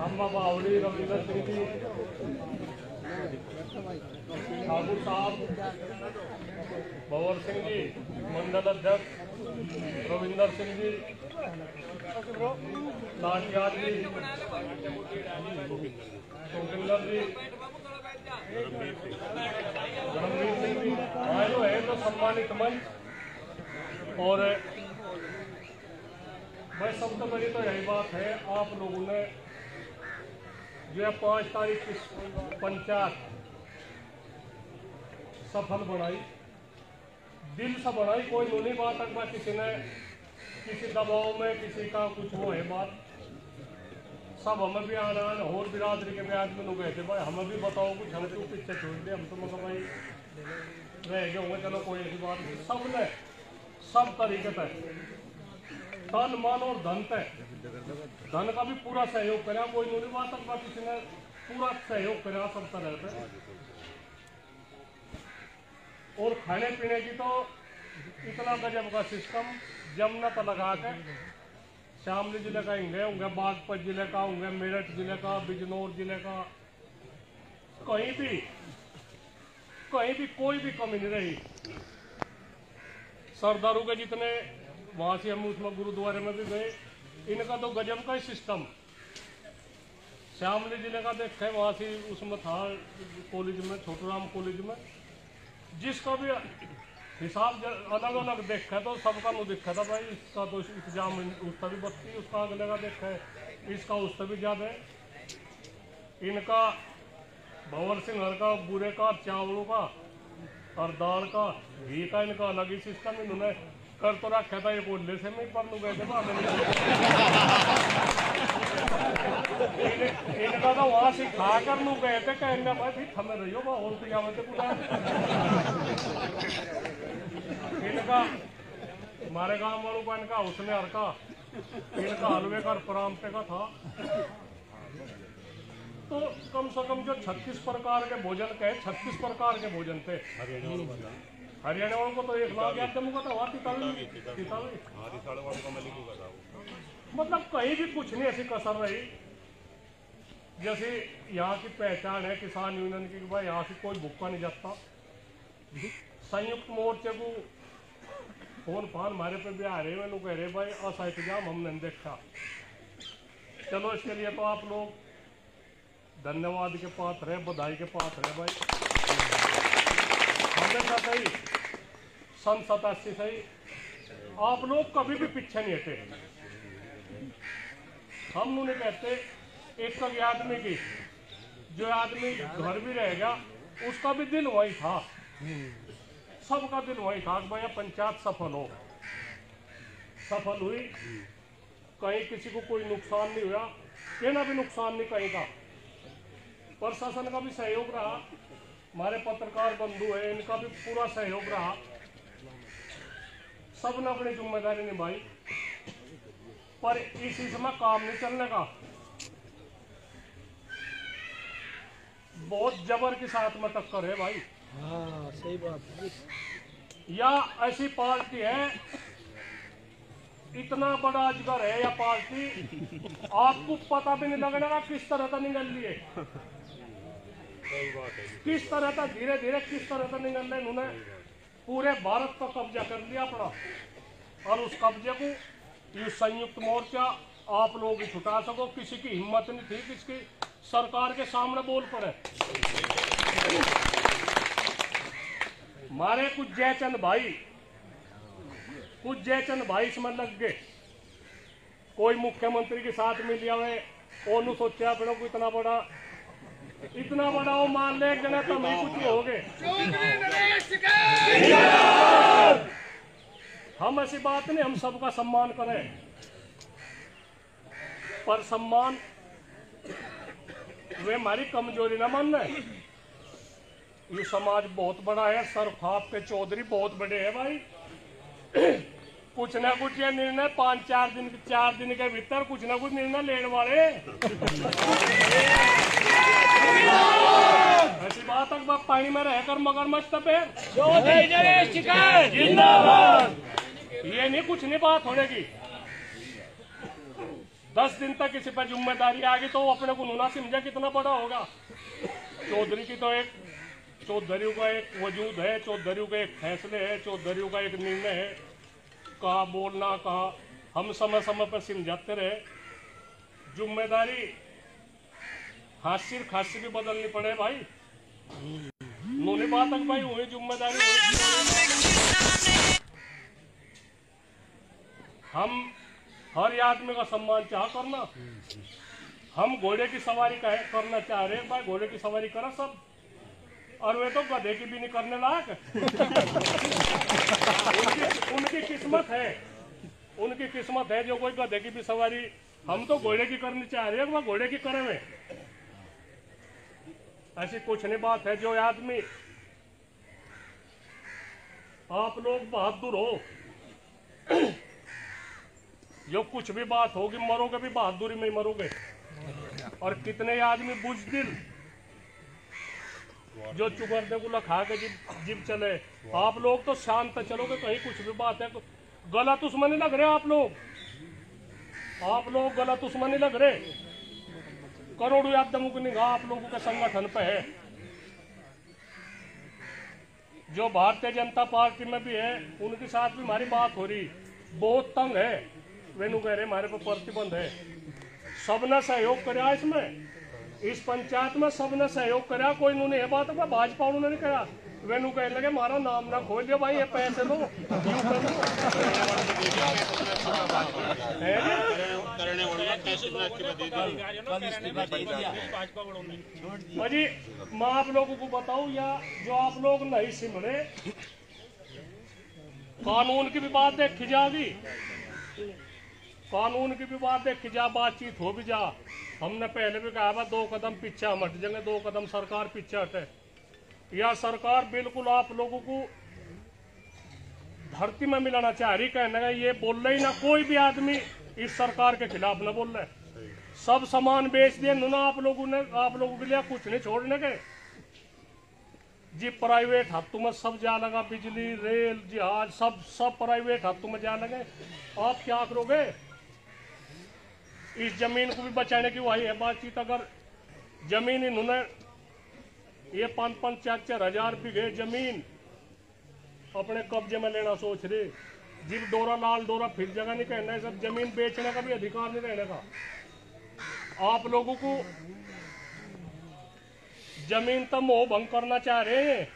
अम्मा बावली रविंदर सिंह जी, ठाकुर साहब, भंवर सिंह जी, मंडल अध्यक्ष रविंदर सिंह जी, लाठियाल जी, जोगिंदर जी, धर्मवीर सिंह जी आए है तो सम्मानित मंच। और भाई सबसे बड़ी तो यही बात है, आप लोगों ने जो है 5 तारीख की पंचायत सफल बनाई, दिल से बनाई। कोई नूनी बात अगर किसी ने किसी दबाव में किसी का कुछ वो है बात, सब हमें भी आना है और बिरादरी के भी आदमी लोग गए थे भाई हमें भी बताओ कुछ, हम क्यों पीछे छोड़ दे, हम तो मतलब भाई रह गए होंगे, चलो कोई ऐसी बात नहीं। सब ने सब तरीके से तन मन और धन तय, धन का भी पूरा सहयोग करा, कोई नूनी बात अगर किसी ने पूरा सहयोग करा सब तरह से। और खाने पीने की तो इतना गजब का सिस्टम, जमनत लगा के शामली जिले का हिंगे होंगे, बागपत जिले का होंगे, मेरठ जिले का, बिजनौर जिले का, कहीं भी कोई भी कमी नहीं रही। सरदारों के जितने वहां से हम उसमें गुरुद्वारे में भी गए, इनका तो गजब का ही सिस्टम। शामली जिले का देखे वहां से उसमें था कॉलेज में, छोटूराम कॉलेज में, जिसका भी हिसाब अलग अलग देखा तो सबका नु देखा था भाई, इसका तो इंतजाम उसका भी बत्ती, उसका अगले का देखा है, इसका उससे भी ज्यादा है। इनका भंवर सिंह का बुरे का, चावलों का और दाल का, घी का, इनका अलग ही सिस्टम इन्होंने कर तो रखा था। ये बोलने से मैं पर गए थे इनका तो वहां से खा कर लू गए थे, कहने भाई फिर थमे रही हो और तो जावे थे पूरा। इनका हमारे गांव वालों का इनका उसने हर का इनका हलवे का परामते का था। तो कम से कम जो 36 प्रकार के भोजन के 36 प्रकार के भोजन थे। हरियाणा वालों को तो 1 लाख जम्मू का था, मतलब कहीं भी कुछ नहीं ऐसी कसर रही। जैसे यहाँ की पहचान है किसान यूनियन की, भाई यहाँ से कोई भूखा नहीं जाता। संयुक्त मोर्चे को फोन फान हमारे पे भी आ रहे हैं, लोग कह रहे भाई ऐसा इंतजाम हमने नहीं देखा। चलो इसके लिए तो आप लोग धन्यवाद के पात्र है, बधाई के पात्र है भाई। हमेशा सही सन 87 सही आप लोग कभी भी पीछे नहीं हटे। हम नहीं कहते एक आदमी की, जो आदमी घर भी रहेगा उसका भी दिल वही था, सबका दिल वही था कि भाई पंचायत सफल हुई, कहीं किसी को कोई नुकसान नहीं हुआ, कहना भी नुकसान नहीं कहीं का। प्रशासन का भी सहयोग रहा, हमारे पत्रकार बंधु है इनका भी पूरा सहयोग रहा, सबने अपनी जिम्मेदारी निभाई। पर इस समय काम नहीं चलने का, बहुत जबर के साथ में टक्कर है भाई। हाँ सही बात है। या ऐसी पार्टी है, इतना बड़ा अजगर है या पार्टी, आपको पता भी नहीं लगेगा किस तरह का निकल लिए, किस तरह का धीरे धीरे किस तरह का निकल रहे। उन्होंने पूरे भारत पर कब्जा कर लिया अपना, और उस कब्जे को ये संयुक्त मोर्चा आप लोग छुटा सको। किसी की हिम्मत नहीं थी किसकी सरकार के सामने बोल पड़े। मारे कुछ जयचंद भाई इसमें लग गए, कोई मुख्यमंत्री के साथ मिल जावे, ओनू सोचा अपने को इतना बड़ा वो मान ले जना तो मैं कुछ हो गए। हम ऐसी बात नहीं, हम सबका सम्मान करें, पर सम्मान वे हमारी कमजोरी ना मान ले। ये समाज बहुत बड़ा है, सरफाप के चौधरी बहुत बड़े हैं भाई। कुछ ना कुछ ये निर्णय 4 दिन के भीतर कुछ ना कुछ निर्णय लेने वाले। ऐसी बात अगर पानी में रहकर मगरमच्छ तपे, ये ये नहीं कुछ नहीं बात होने की। 10 दिन तक किसी पर जिम्मेदारी आ गई तो वो अपने को नुना समझा कितना बड़ा होगा। चौधरी की तो एक चौधरियों का एक वजूद है, चौधरियों के एक फैसले है, चौधरियों का एक निर्णय है, कहाँ बोलना कहाँ, हम समय समय पर समझाते रहे। जिम्मेदारी हास्य खासी भी बदलनी पड़े भाई, नूनी बात तक भाई हुई जिम्मेदारी हम हर आदमी का सम्मान चाह करना। हम घोड़े की सवारी करना चाह रहे हैं भाई, घोड़े की सवारी करा सब, और वे तो गधे की भी नहीं करने लायक। उनकी किस्मत है, उनकी किस्मत है जो कोई गधे की भी सवारी, हम तो घोड़े की करनी चाह रहे हैं, वह घोड़े की करे में ऐसी कुछ नहीं बात है। जो आदमी आप लोग बहादुर हो, जो कुछ भी बात होगी मरोगे भी बहादुरी में ही मरोगे। और कितने आदमी बुजदिल जो चुगरदे को लखा के जिब चले, आप लोग तो शांत चलोगे, कहीं कुछ भी बात है गलत उसमें नहीं लग रहे आप लोग गलत उसमें नहीं लग रहे। करोड़ों आदमों की निगाह आप लोगों के संगठन पे है। जो भारतीय जनता पार्टी में भी है उनके साथ भी हमारी बात हो रही, बहुत तंग है, वेनु कह रहे हमारे पर प्रतिबंध है। सबने सहयोग करा इसमें, इस पंचायत में सबने सहयोग करा, कोई उन्होंने ये बात है भाजपा उन्होंने नहीं कहा। वेनु कहने लगे हमारा नाम ना खोल दिया भाई, ये पैसे लो भाजी। मैं आप लोगों को बताऊं, या जो आप लोग नहीं सिमरे, कानून की भी बात देखी जाएगी, कानून की भी बात देखी जा, बातचीत हो भी जा। हमने पहले भी कहा था 2 कदम पीछे हम हट जाएंगे, 2 कदम सरकार पीछे हटे। या सरकार बिल्कुल आप लोगों को धरती में मिलाना चाह रही, कहने का ये बोल रही ना, कोई भी आदमी इस सरकार के खिलाफ न बोल रहे। सब सामान बेच दिए ना आप लोगों ने, आप लोगों के लिए कुछ नहीं छोड़ने के जी। प्राइवेट हाथों में सब जा लगा, बिजली रेल जहाज सब प्राइवेट हाथों में जा लगे। आप क्या करोगे? इस जमीन को भी बचाने की वही है बातचीत। अगर जमीन इन्होंने ये 5-4 हजार बीघे जमीन अपने कब्जे में लेना सोच रहे, जिब डोरा लाल डोरा फिर जगह नहीं कहना है, सब जमीन बेचने का भी अधिकार नहीं रहने का। आप लोगों को जमीन तो मोह भंग करना चाह रहे हैं।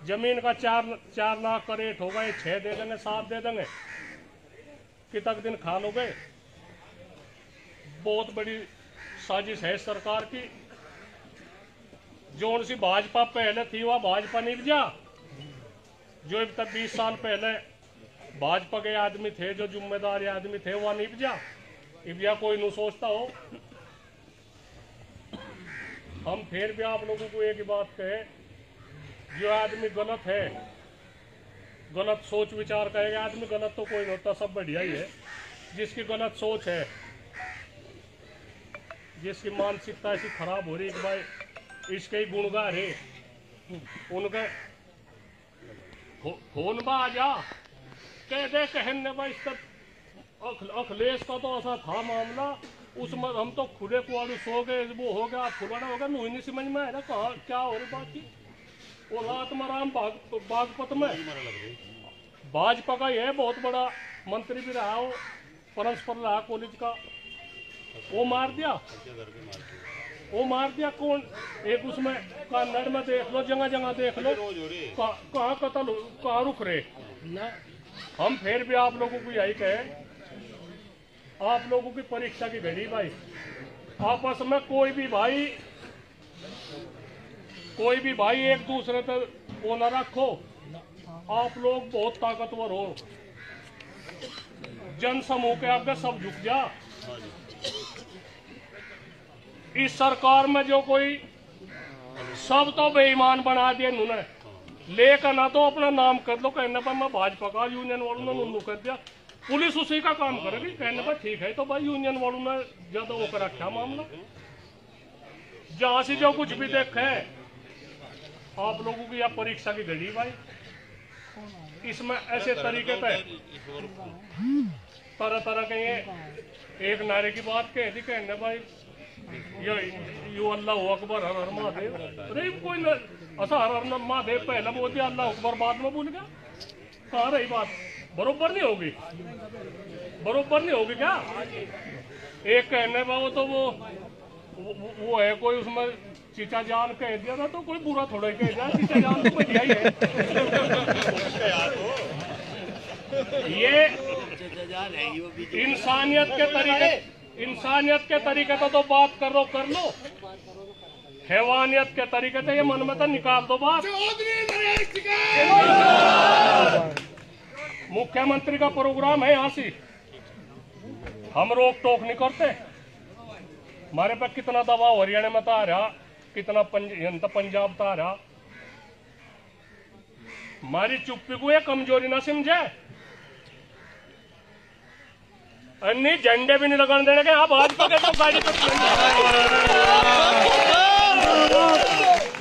जमीन का 4 लाख का रेट होगा, ये 6 दे देंगे, 7 दे देंगे, कितने दिन खा लोगे? बहुत बड़ी साजिश है सरकार की। जो उनसी भाजपा पहले थी वह भाजपा नहीं जा, जो अब तक 20 साल पहले भाजपा के आदमी थे, जो जिम्मेदार आदमी थे, वह नहीं जा। इबिया कोई नहीं सोचता हो। हम फिर भी आप लोगों को एक ही बात कहे, जो आदमी गलत है, गलत सोच विचार करेगा आदमी, गलत तो कोई नहीं होता, सब बढ़िया ही है। जिसकी गलत सोच है, जिसकी मानसिकता ऐसी खराब हो रही कि भाई इसके ही गुणगार है, उनके फोन में आ जा कह दे, कहने भाई अखिलेश का तो ऐसा था मामला, उसमें हम तो खुले कुआड़ू सो गए, वो हो गया फुलाना हो गया, मुझे नहीं समझ में आया कहा क्या हो रही बात की। वो रात में राम बागपत में भाजपा का यह बहुत बड़ा मंत्री भी रहा, वो परस्पर रहा कॉलेज का, वो मार दिया कौन? एक उसमें कन्नड़ में देख लो, जगह जगह देख लो, कहाँ कत्ल कहाँ रुक रहे ना। हम फिर भी आप लोगों को यही कहे, आप लोगों की परीक्षा की घड़ी भाई, आपस में कोई भी भाई एक दूसरे पर वो न रखो। आप लोग बहुत ताकतवर हो, जन समूह के आगे सब झुक जा। इस सरकार में जो कोई सब तो बेईमान बना दिए उन्होंने, लेकर ना तो अपना नाम कर लो, कहने पर मैं भाजपा का, यूनियन वालों ने उन्नू कर दिया, पुलिस उसी का काम करेगी, कहने पर ठीक है। तो भाई यूनियन वालों ने ज्यादा वो कर रखा मामला, जहां से जो कुछ भी देखे। आप लोगों की यह परीक्षा की घड़ी भाई, इसमें ऐसे तरीके पे तरह तरह के ये एक नारे की बात कह दी कहने भाई यो अल्लाह अकबर हर हर महादेव। अरे कोई न ऐसा हर हर महादेव पहले बोल दिया, अल्लाह अकबर बाद में भूल गया। कहाँ रही बात? बरोबर नहीं होगी, बरोबर नहीं होगी क्या? एक कहने वो तो वो है कोई उसमें चीचा जान कह दिया था तो कोई बुरा थोड़ा ही कह दिया, चीचा जान तो बढ़िया ही है। ये इंसानियत के तरीके तो बात कर लो, हैवानियत के तरीके से ये मन में तो निकाल दो बात। मुख्यमंत्री का प्रोग्राम है यहाँ से, हम रोक टोक नहीं करते। हमारे पे कितना दबाव हरियाणा में तो आ रहा, कितना पंजाब तो आ रहा। हमारी चुप्पी को ये कमजोरी ना समझे, अन्य झंडे भी नहीं लगाने देने के। आप भाजपा के तो गाड़ी पर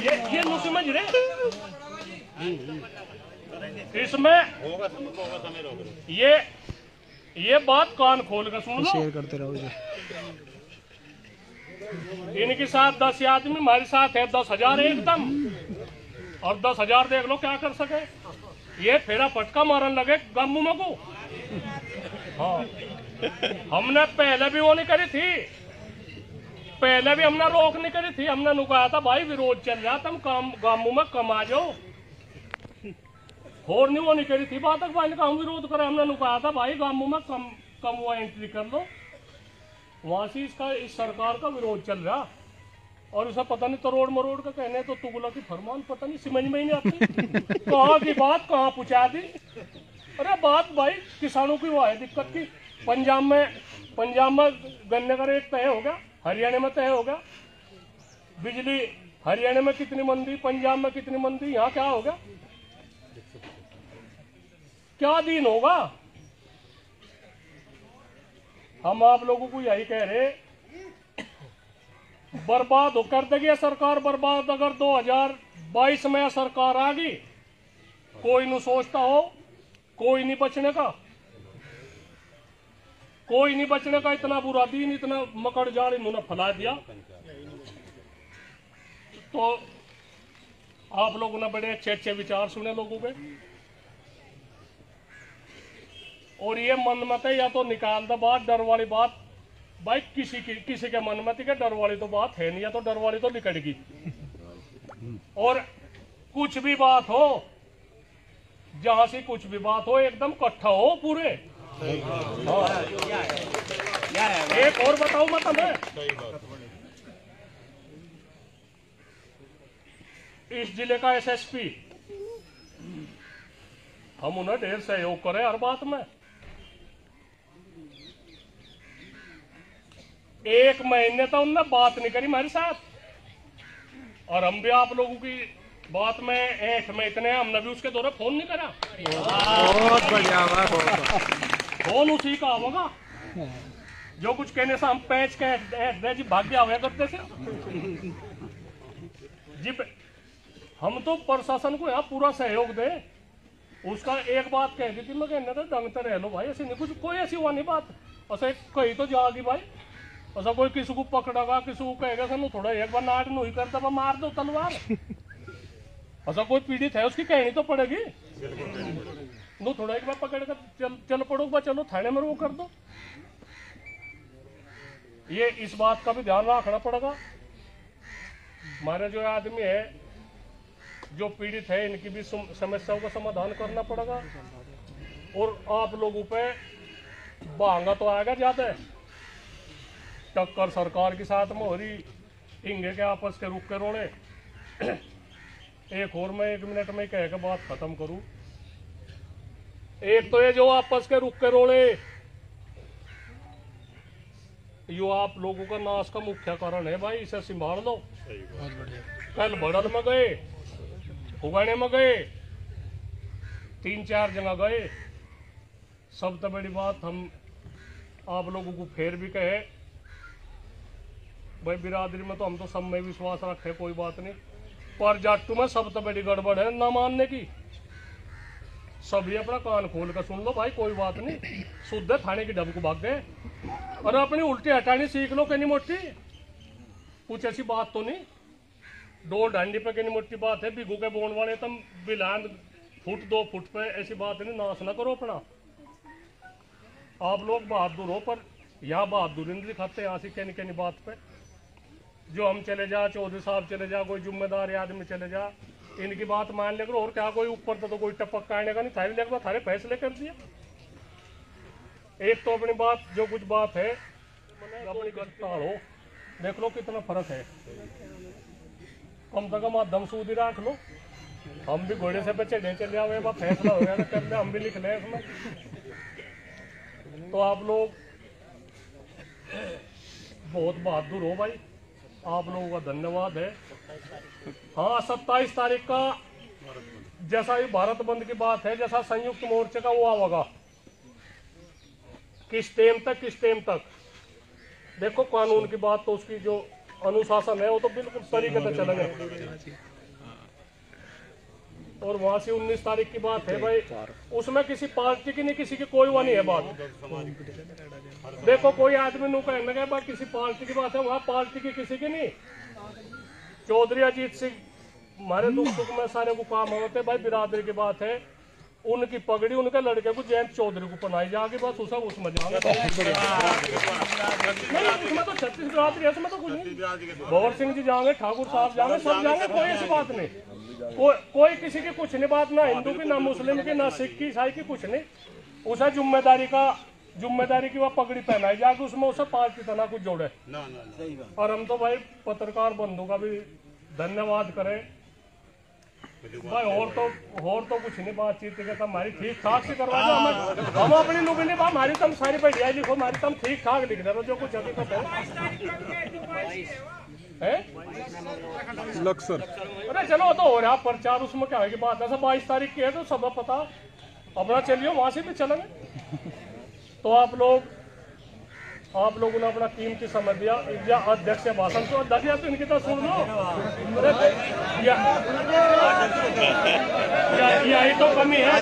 ये नहीं समझ रहे। इसमें ये बात कान खोल कर सुन लो। शेयर करते रहो जी। इनके साथ 10 आदमी, हमारे साथ है 10,000 एकदम, और 10,000 देख लो क्या कर सके। ये फेरा पटका मारन लगे गामू को। हाँ, हमने पहले भी वो नहीं करी थी, पहले भी हमने रोक नहीं करी थी। हमने नुकाया था भाई विरोध चल रहा, तुम गामू में कम आ जाओ। और नहीं वो नहीं करी थी बात, भाई ने हम विरोध करे। हमने नुकाया था भाई गामू में कम वो एंट्री कर लो। वहां से इस सरकार का विरोध चल रहा, और उसे पता नहीं तरोड़ मरोड़ का कहने तो तुगला की फरमान पता नहीं समझ में ही नहीं आती। कहाँ की बात कहाँ पहुंचा दी। अरे बात भाई किसानों की वो है दिक्कत की। पंजाब में गन्ने का रेट तय हो गया, हरियाणा में तय हो गया। बिजली हरियाणा में कितनी मंदी, पंजाब में कितनी मंदी, यहाँ क्या हो गया? क्या दिन होगा? हम आप लोगों को यही कह रहे, बर्बाद हो कर देगी सरकार, बर्बाद। अगर 2022 में सरकार आ गई, कोई नहीं सोचता हो, कोई नहीं बचने का, कोई नहीं बचने का। इतना बुरा दिन, इतना मकड़ जाल इन्होंने फैला दिया। तो आप लोगों ने बड़े अच्छे अच्छे विचार सुने लोगों के, और ये मन मत है या तो निकाल दो बात, डर वाली बात। भाई किसी के मन में थी कि डर वाली तो बात है नहीं, या तो डर वाली तो निकलेगी। और कुछ भी बात हो, जहां से कुछ भी बात हो, एकदम इकट्ठा हो पूरे। एक और बताऊं मैं तुम्हें, इस जिले का एसएसपी, हम उन्हें ढेर सहयोग करें हर बात में। 1 महीने तो उनने बात नहीं करी हमारे साथ, और हम भी आप लोगों की बात में ऐठ में इतने, हमने भी उसके दौरे फोन नहीं करा। बहुत बढ़िया, फोन उसी का होगा जो कुछ कहने से हम पैच के जी भाग्य हुआ करते थे जी। हम तो प्रशासन को यहाँ पूरा सहयोग दे। उसका एक बात कह दी थी, मैं कहने था दंगते रह लो भाई, ऐसी नहीं कुछ, कोई ऐसी हुआ नहीं बात। ऐसा कहीं तो जाएगी भाई, ऐसा कोई किसी को पकड़ेगा, किसी को कहेगा सर थोड़ा एक बार नाट नहीं करता मार दो तलवार। ऐसा कोई पीड़ित है उसकी कहनी तो पड़ेगी। नो थोड़ा एक बार पकड़ कर चल पड़ो, चलो थाने में वो कर दो। ये इस बात का भी ध्यान रखना पड़ेगा। हमारे जो आदमी है, जो पीड़ित है, इनकी भी समस्याओं का समाधान करना पड़ेगा। और आप लोगों पे भांगा तो आएगा ज्यादा, टक्कर सरकार के साथ में हो रही, हिंगे के आपस के रुक के रोड़े। एक और मैं 1 मिनट में कह के बात खत्म करूं। एक तो ये जो आपस के रुक के रोड़े, यो आप लोगों का नाश का मुख्य कारण है भाई, इसे संभाल लो। कल बड़ल में गए, उगाने में गए, 3-4 जगह गए। सबसे बड़ी बात हम आप लोगों को फिर भी कहे भाई, बिरादरी में तो हम तो सब में विश्वास रखे, कोई बात नहीं, पर जाटू में सबसे बड़ी गड़बड़ है ना मानने की। सभी अपना कान खोल कर सुन लो भाई, कोई बात नहीं। शुद्ध है, थाने की डब को भाग गए और अपनी उल्टी हटानी सीख लो। कहनी मोटी कुछ ऐसी बात तो नहीं, डोल डांडी पे कहनी मोटी बात है। बिगू के बोन वाले तुम बिलान फुट 2 फुट पे, ऐसी बात नहीं। नाश ना करो अपना। आप लोग बहादुर हो, पर यहाँ बहादुरी नहीं दिखाते। यहाँ से कहनी कहनी बात पे जो हम चले जा, चौधरी साहब चले जा, कोई जिम्मेदार आदमी चले जा, इनकी बात मान लेकर। और क्या कोई ऊपर तो कोई टपक काटने का नहीं। थारे लेकर थारे फैसले कर दिया। एक तो अपनी बात जो कुछ बात है अपनी गलती हो, देख लो कितना फर्क है। कम से कम आप दम सूदी रख लो। हम भी घोड़े से पे चढ़े चले आए, फैसला हो गया तो कर ले, हम भी लिख लें इसमें। तो आप लोग बहुत बहादुर हो भाई, आप लोगों का धन्यवाद है। हाँ, 27 तारीख का जैसा ये भारत बंद की बात है, जैसा संयुक्त मोर्चे का वो आवेगा, किस टाइम तक देखो। कानून की बात तो उसकी जो अनुशासन है वो तो बिल्कुल तरीके से चलेंगे। और वहां से 19 तारीख की बात है भाई, उसमें किसी पार्टी की नहीं, किसी की कोई वो नहीं है बात। देखो कोई आदमी नु कहने लगे भाई किसी पार्टी की बात है, वहां पार्टी की किसी की नहीं। चौधरी अजीत सिंह हमारे दुख सुख में सारे को काम होते भाई, बिरादरी की बात है। उनकी पगड़ी उनके लड़के को जयंत चौधरी को पहनाई जाएगी, बस उसमें जाएंगे। उसमें तो 36 बिरादरी है, उसमें तो कुछ नहीं। भंवर सिंह जी जाएंगे, ठाकुर साहब जाएंगे, सब जाएंगे, कोई ऐसी बात नहीं। कोई किसी की कुछ नहीं बात, ना हिंदू की, ना मुस्लिम की, ना सिख की, ईसाई की, कुछ नहीं। उसे जिम्मेदारी की वह पगड़ी पहनाई जाएगी, उसमें उसे पार्टी तना कुछ जोड़े। और हम तो भाई पत्रकार बंधु का भी धन्यवाद करें भाई। और तो कुछ नहीं, बातचीत के हमारी ठीक ठाक से करवा दो। हम अपनी नुक नहीं, हमारी तुम सारी बढ़िया लिखो, हमारी तुम ठीक ठाक लिख दे जो कुछ हकीकत है। लक्सर अरे चलो तो हो रहा प्रचार, उसमें क्या है की बात है। 22 तारीख की है तो सब पता, अपना चलिए वहां से भी चलेंगे। तो आप लोगों ने अपना कीमती समय दिया। या अध्यक्ष से भाषण तो अध्यक्ष तो इनकी तो सुन लो। यही तो कमी है।